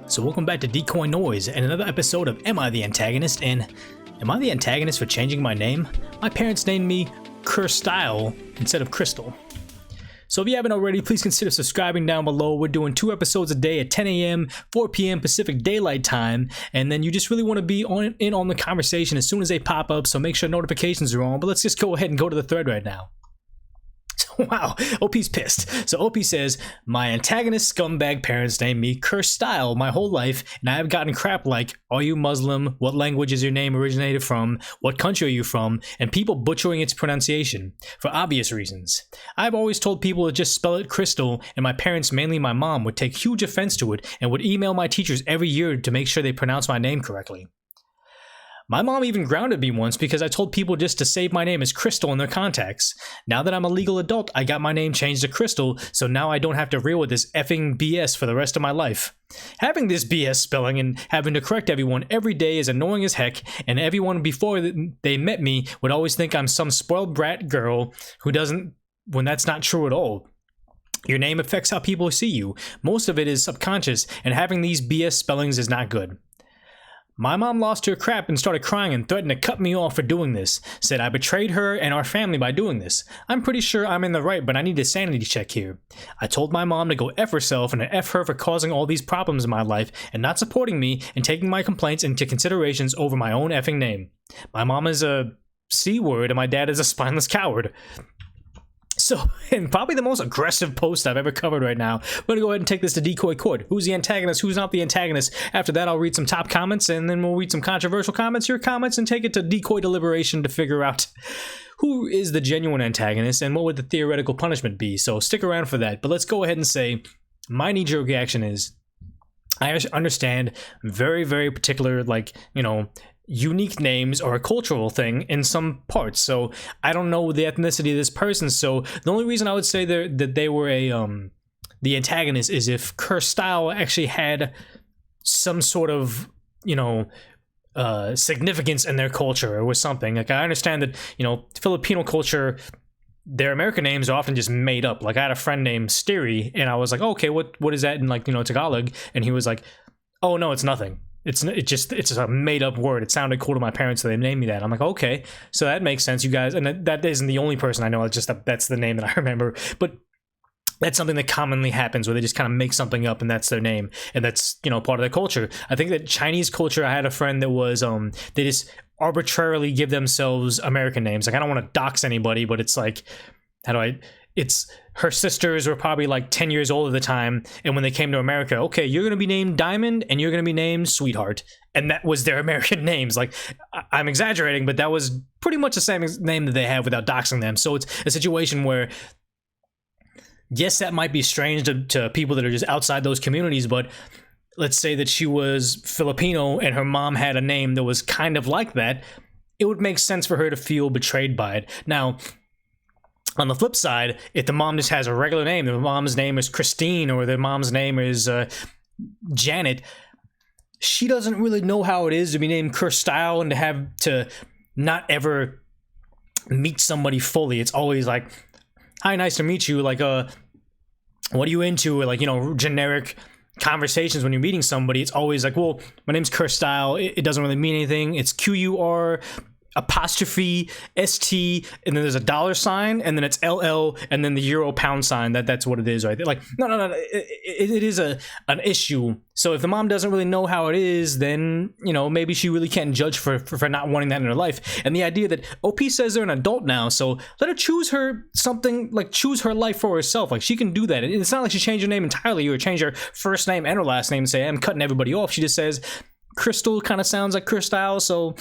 So welcome back to DecoyNoise and another episode of Am I the Antagonist? And am I the antagonist for changing my name? My parents named me Qur'Stylle instead of Chrystal. So if you haven't already, please consider subscribing down below. We're doing 2 episodes a day at 10 a.m., 4 p.m. Pacific Daylight Time, and then you just really want to be in on the conversation as soon as they pop up, so make sure notifications are on. But let's just go ahead and go to the thread right now. Wow, OP's pissed. So OP says, my antagonist scumbag parents named me Qur'Stylle my whole life, and I have gotten crap like, are you Muslim? What language is your name originated from? What country are you from? And people butchering its pronunciation, for obvious reasons. I've always told people to just spell it Chrystal, and my parents, mainly my mom, would take huge offense to it and would email my teachers every year to make sure they pronounce my name correctly. My mom even grounded me once because I told people just to save my name as Chrystal in their contacts. Now that I'm a legal adult, I got my name changed to Chrystal, so now I don't have to deal with this effing BS for the rest of my life. Having this BS spelling and having to correct everyone every day is annoying as heck, and everyone before they met me would always think I'm some spoiled brat girl who doesn't, when that's not true at all. Your name affects how people see you. Most of it is subconscious, and having these BS spellings is not good. My mom lost her crap and started crying and threatened to cut me off for doing this. Said I betrayed her and our family by doing this. I'm pretty sure I'm in the right, but I need a sanity check here. I told my mom to go F herself and to F her for causing all these problems in my life and not supporting me and taking my complaints into considerations over my own effing name. My mom is a C-word and my dad is a spineless coward. So, and probably the most aggressive post I've ever covered right now. We're going to go ahead and take this to Decoy Court. Who's the antagonist? Who's not the antagonist? After that, I'll read some top comments, and then we'll read some controversial comments, your comments, and take it to Decoy Deliberation to figure out who is the genuine antagonist and what would the theoretical punishment be. So stick around for that. But let's go ahead and say, my knee-jerk reaction is, I understand very, very particular, like, you know, unique names are a cultural thing in some parts, so I don't know the ethnicity of this person. So the only reason I would say that they were the antagonist is if Qur'Stylle actually had some sort of, you know, significance in their culture or was something. Like, I understand that, you know, Filipino culture, their American names are often just made up. Like, I had a friend named Stiri, and I was like, oh, okay, what is that in, like, you know, Tagalog? And he was like, oh no, it's nothing. It's just a made up word. It sounded cool to my parents, so they named me that. I'm like, okay, so that makes sense, you guys. And that isn't the only person I know. It's just that's the name that I remember. But that's something that commonly happens, where they just kind of make something up and that's their name, and that's, you know, part of their culture. I think that Chinese culture, I had a friend that was they just arbitrarily give themselves American names. Like, I don't want to dox anybody, but it's like, it's her sisters were probably like 10 years old at the time, and when they came to America, okay, you're gonna be named Diamond and you're gonna be named Sweetheart, and that was their American names. Like, I'm exaggerating, but that was pretty much the same name that they have without doxing them. So it's a situation where, yes, that might be strange to people that are just outside those communities, but let's say that she was Filipino and her mom had a name that was kind of like that, it would make sense for her to feel betrayed by it. Now, on the flip side, if the mom just has a regular name, the mom's name is Christine or the mom's name is Janet, she doesn't really know how it is to be named Qur'Stylle and to have to not ever meet somebody fully. It's always like, hi, nice to meet you. Like, what are you into? Or, like, you know, generic conversations when you're meeting somebody. It's always like, well, my name's Qur'Stylle. It doesn't really mean anything. It's Qur apostrophe ST, and then there's a $sign, and then it's LL, and then the euro pound sign. That's what it is right there. Like, no, it is an issue. So if the mom doesn't really know how it is, then, you know, maybe she really can't judge for not wanting that in her life. And the idea that OP says they're an adult now, so let her choose her something, like, choose her life for herself. Like, she can do that. It's not like she changed her name entirely or change her first name and her last name and say, I'm cutting everybody off. She just says Chrystal kind of sounds like Qur'Stylle, so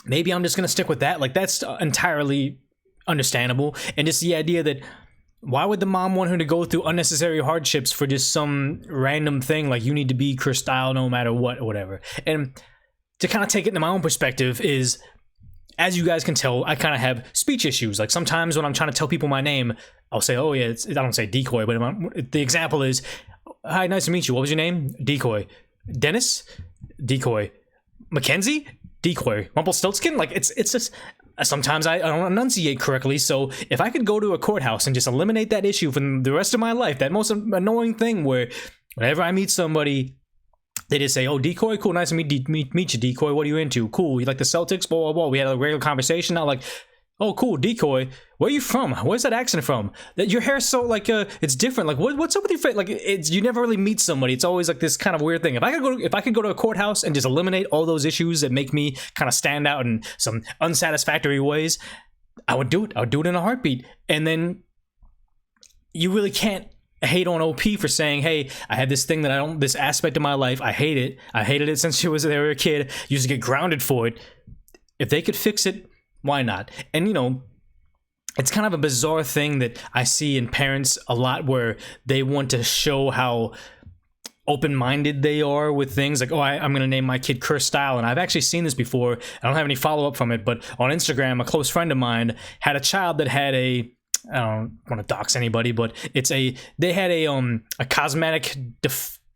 maybe I'm just going to stick with that. Like, that's entirely understandable. And just the idea that, why would the mom want her to go through unnecessary hardships for just some random thing, like, you need to be Qur'Stylle no matter what or whatever. And to kind of take it into my own perspective is, as you guys can tell, I kind of have speech issues. Like, sometimes when I'm trying to tell people my name, I'll say, oh yeah, I don't say Decoy, but the example is, hi, nice to meet you. What was your name? Decoy. Dennis? Decoy. Mackenzie? Decoy. Rumpelstiltskin? Like, it's just, sometimes I don't enunciate correctly, so if I could go to a courthouse and just eliminate that issue from the rest of my life, that most annoying thing where Whenever I meet somebody, they just say, "Oh, Decoy, cool, nice to meet you, Decoy. What are you into? Cool, you like the Celtics? Blah blah blah." We had a regular conversation. Not like, "Oh, cool, Decoy. Where are you from? Where's that accent from? That your hair's so like it's different. Like what's up with your face? Like it's you never really meet somebody. It's always like this kind of weird thing. If I could go to a courthouse and just eliminate all those issues that make me kind of stand out in some unsatisfactory ways, I would do it. I would do it in a heartbeat. And then you really can't hate on OP for saying, "Hey, I have this thing that I don't, this aspect of my life, I hate it. I hated it since they were a kid. Used to get grounded for it. If they could fix it, why not?" And you know, it's kind of a bizarre thing that I see in parents a lot, where they want to show how open-minded they are with things like, "Oh, I'm going to name my kid Qur'Stylle." And I've actually seen this before. I don't have any follow-up from it, but on Instagram, a close friend of mine had a child that had a, I don't want to dox anybody, but they had a cosmetic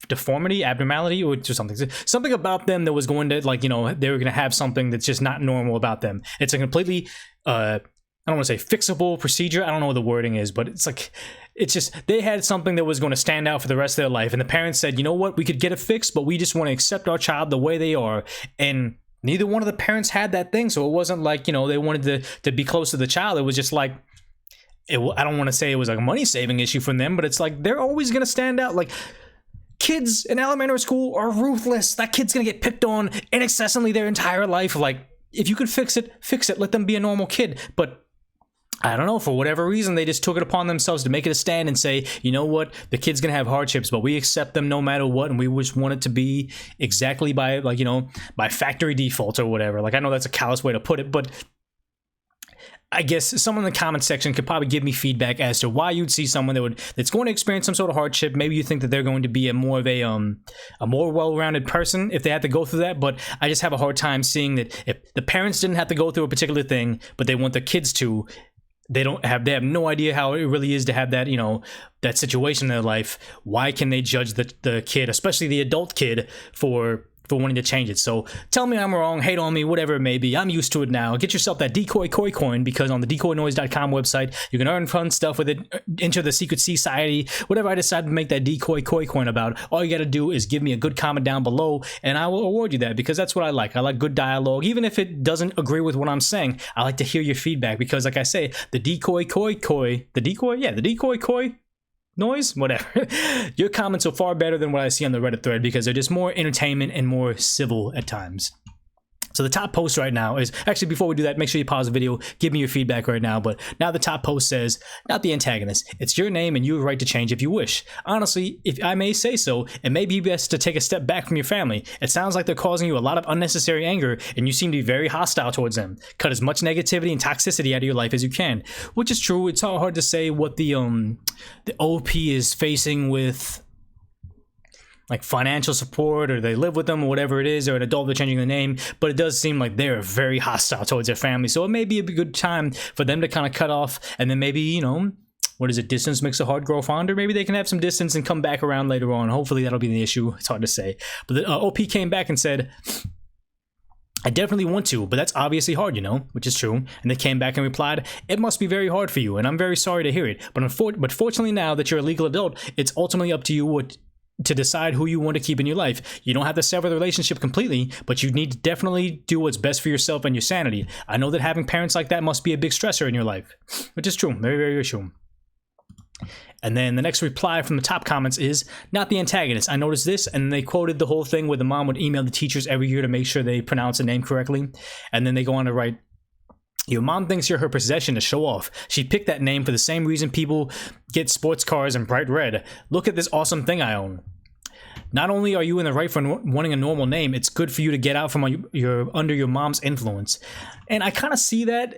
deformity, abnormality, or something about them that was going to, like, you know, they were going to have something that's just not normal about them. It's a completely I don't want to say fixable procedure. I don't know what the wording is, but it's like, it's just, they had something that was going to stand out for the rest of their life. And the parents said, "You know what? We could get it fixed, but we just want to accept our child the way they are." And neither one of the parents had that thing. So it wasn't like, you know, they wanted to be close to the child. It was just like, I don't want to say it was like a money-saving issue for them, but it's like, they're always going to stand out. Like, kids in elementary school are ruthless. That kid's going to get picked on incessantly their entire life. Like, if you can fix it, fix it. Let them be a normal kid. But I don't know, for whatever reason, they just took it upon themselves to make it a stand and say, "You know what? The kid's going to have hardships, but we accept them no matter what. And we just want it to be exactly by, like, you know, by factory default or whatever." Like, I know that's a callous way to put it, but I guess someone in the comment section could probably give me feedback as to why you'd see someone that's going to experience some sort of hardship. Maybe you think that they're going to be a more well-rounded person if they had to go through that. But I just have a hard time seeing that if the parents didn't have to go through a particular thing, but they want their kids to, they have no idea how it really is to have that, you know, that situation in their life. Why can they judge the kid, especially the adult kid, for wanting to change it? So tell me I'm wrong, hate on me, whatever it may be. I'm used to it now. Get yourself that Decoy Koi coin, because on the DecoyNoise.com website, you can earn fun stuff with it. Enter the secret society, whatever I decide to make that Decoy Koi coin about. All you got to do is give me a good comment down below, and I will award you that, because that's what I like. I like good dialogue. Even if it doesn't agree with what I'm saying, I like to hear your feedback, because like I say, the Decoy Koi noise, whatever. Your comments are far better than what I see on the Reddit thread, because they're just more entertainment and more civil at times. So the top post right now is, actually, before we do that, make sure you pause the video, give me your feedback right now. But now the top post says, "Not the antagonist. It's your name and you have a right to change if you wish. Honestly, if I may say so, it may be best to take a step back from your family. It sounds like they're causing you a lot of unnecessary anger, and you seem to be very hostile towards them. Cut as much negativity and toxicity out of your life as you can." Which is true. It's all hard to say what the OP is facing with, like, financial support, or they live with them, or whatever it is, or an adult they're changing the name, but it does seem like they're very hostile towards their family. So it may be a good time for them to kind of cut off, and then maybe, you know, what is it, distance makes the heart grow fonder? Maybe they can have some distance and come back around later on. Hopefully that'll be the issue. It's hard to say. But the OP came back and said, "I definitely want to, but that's obviously hard, you know," which is true. And they came back and replied, "It must be very hard for you, and I'm very sorry to hear it. But fortunately, now that you're a legal adult, it's ultimately up to you to decide who you want to keep in your life. You don't have to sever the relationship completely, but you need to definitely do what's best for yourself and your sanity. I know that having parents like that must be a big stressor in your life," which is true. Very, very true. And then the next reply from the top comments is, "Not the antagonist. I noticed this," and they quoted the whole thing where the mom would email the teachers every year to make sure they pronounce the name correctly. And then they go on to write, "Your mom thinks you're her possession to show off. She picked that name for the same reason people get sports cars in bright red. Look at this awesome thing I own. Not only are you in the right for wanting a normal name, it's good for you to get out from under your mom's influence." And I kind of see that.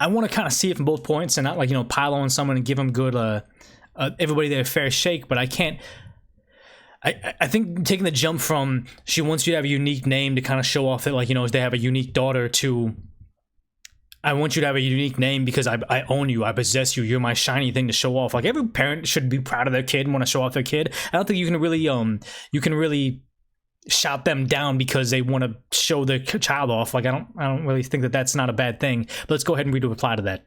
I want to kind of see it from both points, and not, like, you know, pile on someone and give them good, everybody their fair shake. But I can't. I think taking the jump from she wants you to have a unique name to kind of show off that, like, you know, they have a unique daughter, to I want you to have a unique name because I own you, I possess you, you're my shiny thing to show off. Like, every parent should be proud of their kid and want to show off their kid. I don't think you can really shout them down because they want to show their child off. Like, I don't really think that that's not a bad thing. But let's go ahead and read a reply to that.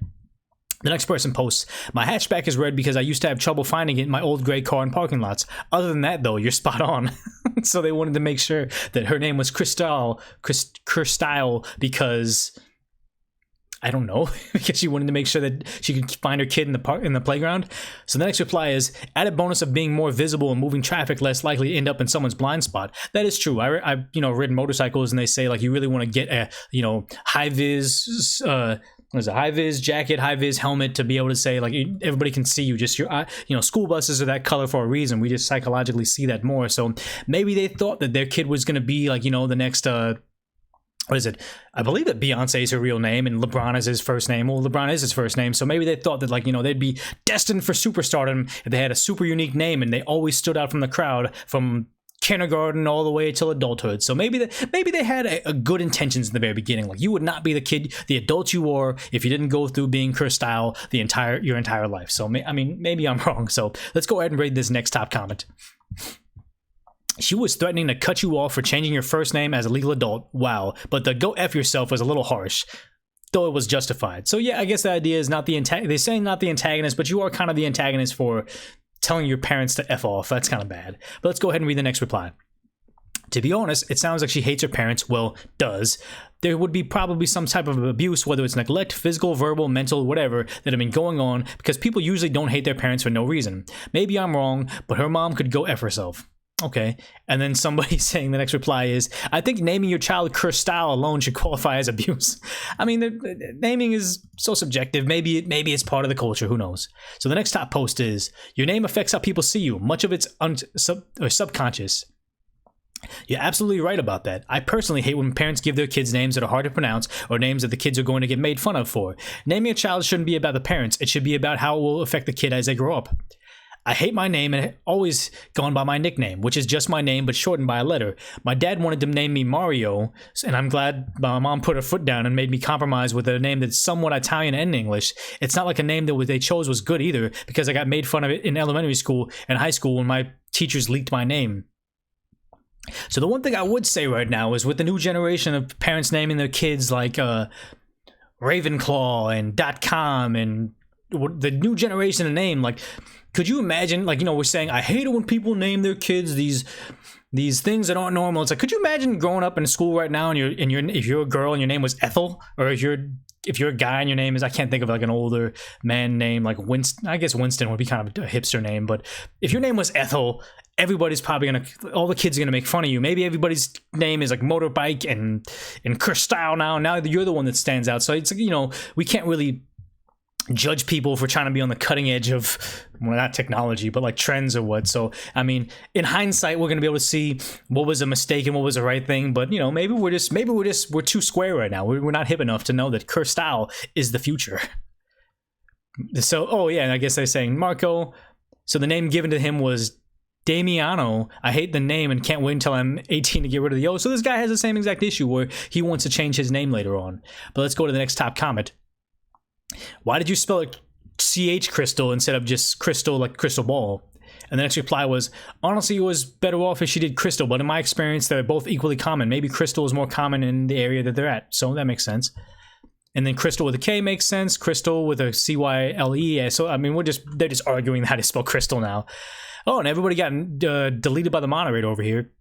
The next person posts, my hatchback is red because I used to have trouble finding it in my old gray car in parking lots. Other than that, though, you're spot on. So they wanted to make sure that her name was Qur'Style because, I don't know, because she wanted to make sure that she could find her kid in the playground. So the next reply is, added bonus of being more visible and moving traffic, less likely to end up in someone's blind spot. That is true. I've ridden motorcycles, and they say like you really want to get a high vis high vis jacket, high vis helmet to be able to say like everybody can see you. Just your eye. School buses are that color for a reason. We just psychologically see that more. So maybe they thought that their kid was gonna be like the next what is it? I believe that Beyonce is her real name and LeBron is his first name. Well, LeBron is his first name. So maybe they thought that they'd be destined for superstardom if they had a super unique name and they always stood out from the crowd from kindergarten all the way till adulthood. So maybe they had a good intentions in the very beginning. Like you would not be the adult you were if you didn't go through being Chrystal your entire life. So maybe I'm wrong. So let's go ahead and read this next top comment. She was threatening to cut you off for changing your first name as a legal adult. Wow. But the go F yourself was a little harsh, though it was justified. So yeah, I guess the idea is they're saying not the antagonist, but you are kind of the antagonist for telling your parents to F off. That's kind of bad. But let's go ahead and read the next reply. To be honest, it sounds like she hates her parents. Well, does. There would be probably some type of abuse, whether it's neglect, physical, verbal, mental, whatever, that have been going on, because people usually don't hate their parents for no reason. Maybe I'm wrong, but her mom could go F herself. Okay, and then somebody saying the next reply is, I think naming your child Chrystal alone should qualify as abuse. I mean, the naming is so subjective. Maybe it's part of the culture. Who knows? So the next top post is, your name affects how people see you. Much of it's subconscious. You're absolutely right about that. I personally hate when parents give their kids names that are hard to pronounce or names that the kids are going to get made fun of for. Naming a child shouldn't be about the parents. It should be about how it will affect the kid as they grow up. I hate my name and always gone by my nickname, which is just my name but shortened by a letter. My dad wanted to name me Mario, and I'm glad my mom put her foot down and made me compromise with a name that's somewhat Italian and English. It's not like a name that they chose was good either, because I got made fun of it in elementary school and high school when my teachers leaked my name. So the one thing I would say right now is with the new generation of parents naming their kids like Ravenclaw and .com and the new generation of name, like, could you imagine, like, we're saying, I hate it when people name their kids these things that aren't normal. It's like, could you imagine growing up in school right now and if you're a girl and your name was Ethel, or if you're a guy and your name is, I can't think of like an older man name like Winston. I guess Winston would be kind of a hipster name, but if your name was Ethel, everybody's probably all the kids are gonna make fun of you. Maybe everybody's name is like Motorbike and Qur'Style now you're the one that stands out. So it's like, we can't really judge people for trying to be on the cutting edge of, well, not technology, but like trends or what. So I mean, in hindsight, we're gonna be able to see what was a mistake and what was the right thing. But maybe we're too square right now. We're not hip enough to know that Chrystal is the future. So and I guess they're saying Marco. So the name given to him was Damiano. I hate the name and can't wait until I'm 18 to get rid of the O. So this guy has the same exact issue where he wants to change his name later on. But let's go to the next top comment. Why did you spell it CH Crystal instead of just crystal, like crystal ball? And the next reply was, honestly, it was better off if she did crystal, but in my experience, they're both equally common. Maybe crystal is more common in the area that they're at, so that makes sense. And then crystal with a K makes sense, crystal with a CYLE. So, I mean, they're just arguing how to spell crystal now. Oh, and everybody got deleted by the moderator over here.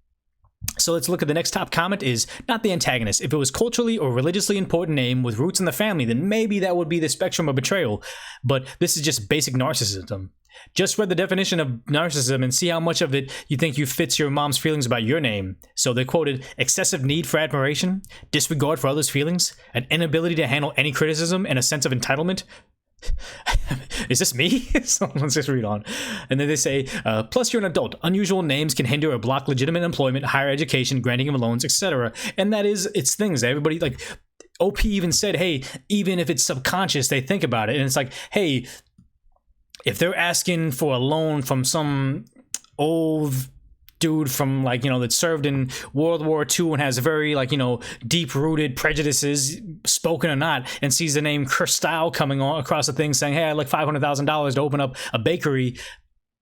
So let's look at the next top comment is not the antagonist. If it was culturally or religiously important name with roots in the family, then maybe that would be the spectrum of betrayal. But this is just basic narcissism. Just read the definition of narcissism and see how much of it you think fits your mom's feelings about your name. So they quoted excessive need for admiration, disregard for others' feelings, an inability to handle any criticism, and a sense of entitlement. Is this me? So let's just read on. And then they say, plus you're an adult. Unusual names can hinder or block legitimate employment, higher education, granting of loans, etc. And that is, it's things. Everybody, like, OP even said, hey, even if it's subconscious, they think about it. And it's like, hey, if they're asking for a loan from some old dude from, like, that served in World War II and has very, like, deep-rooted prejudices, spoken or not, and sees the name Chrystal coming on across the thing saying, hey, I'd like $500,000 to open up a bakery,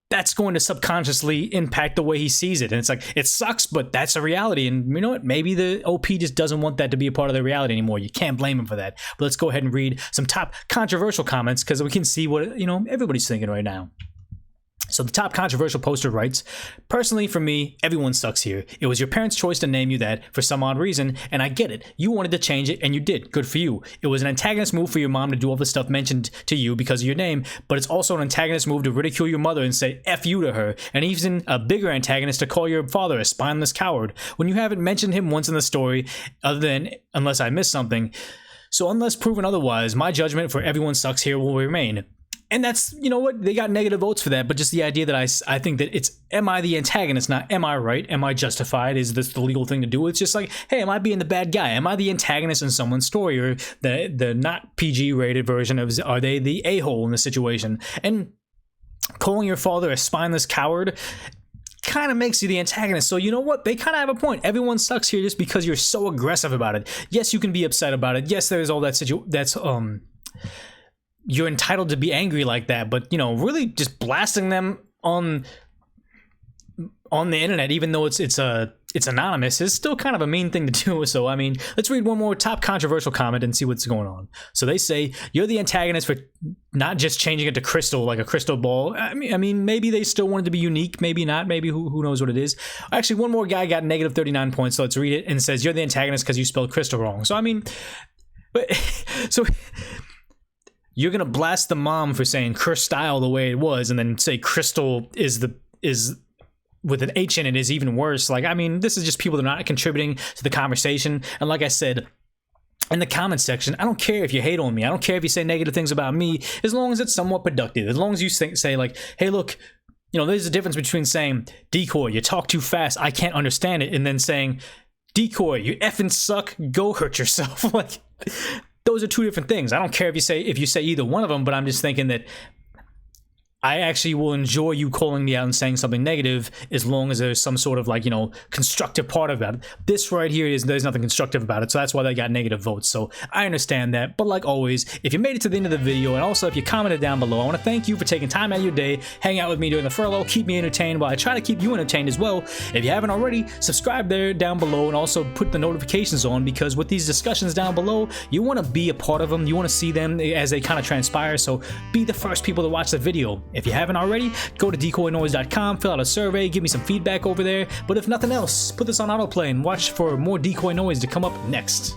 that's going to subconsciously impact the way he sees it. And it's like, it sucks, but that's a reality. And you know what? Maybe the OP just doesn't want that to be a part of their reality anymore. You can't blame him for that. But let's go ahead and read some top controversial comments, because we can see what, you know, everybody's thinking right now. So the top controversial poster writes, personally for me, everyone sucks here. It was your parents' choice to name you that for some odd reason, and I get it. You wanted to change it, and you did. Good for you. It was an antagonist move for your mom to do all the stuff mentioned to you because of your name, but it's also an antagonist move to ridicule your mother and say F you to her, and even a bigger antagonist to call your father a spineless coward when you haven't mentioned him once in the story, other than unless I missed something. So unless proven otherwise, my judgment for everyone sucks here will remain. And that's, you know what, they got negative votes for that, but just the idea that I think that it's, am I the antagonist, not am I right, am I justified, is this the legal thing to do? It's just like, hey, am I being the bad guy? Am I the antagonist in someone's story, or the not PG rated version of, are they the a-hole in the situation? And calling your father a spineless coward kind of makes you the antagonist. So you know what, they kind of have a point. Everyone sucks here just because you're so aggressive about it. Yes, you can be upset about it. Yes, there's all that you're entitled to be angry like that, but you know, really just blasting them on the internet, even though it's anonymous, is still kind of a mean thing to do. So I mean, let's read one more top controversial comment and see what's going on. So they say, you're the antagonist for not just changing it to Chrystal, like a crystal ball. I mean, maybe they still wanted to be unique, maybe not, maybe who knows what it is. Actually, one more guy got negative 39 points, so let's read it, and says, you're the antagonist because you spelled Crystal wrong. So I mean, but so you're gonna blast the mom for saying Qur'Style the way it was, and then say Chrystal is with an H in it is even worse. Like, I mean, this is just people that are not contributing to the conversation. And like I said, in the comment section, I don't care if you hate on me. I don't care if you say negative things about me, as long as it's somewhat productive. As long as you say like, hey, look, you know, there's a difference between saying, Decoy, you talk too fast, I can't understand it, and then saying, Decoy, you effing suck, go hurt yourself. Like, those are two different things. I don't care if you say either one of them, but I'm just thinking that I actually will enjoy you calling me out and saying something negative, as long as there's some sort of, like, you know, constructive part of that. This right here there's nothing constructive about it, so that's why they got negative votes. So I understand that, but like always, if you made it to the end of the video, and also if you commented down below, I want to thank you for taking time out of your day, hang out with me during the furlough, keep me entertained while I try to keep you entertained as well. If you haven't already, subscribe there down below, and also put the notifications on, because with these discussions down below, you want to be a part of them, you want to see them as they kind of transpire, so be the first people to watch the video. If you haven't already, go to DecoyNoise.com, fill out a survey, give me some feedback over there. But if nothing else, put this on autoplay and watch for more DecoyNoise to come up next.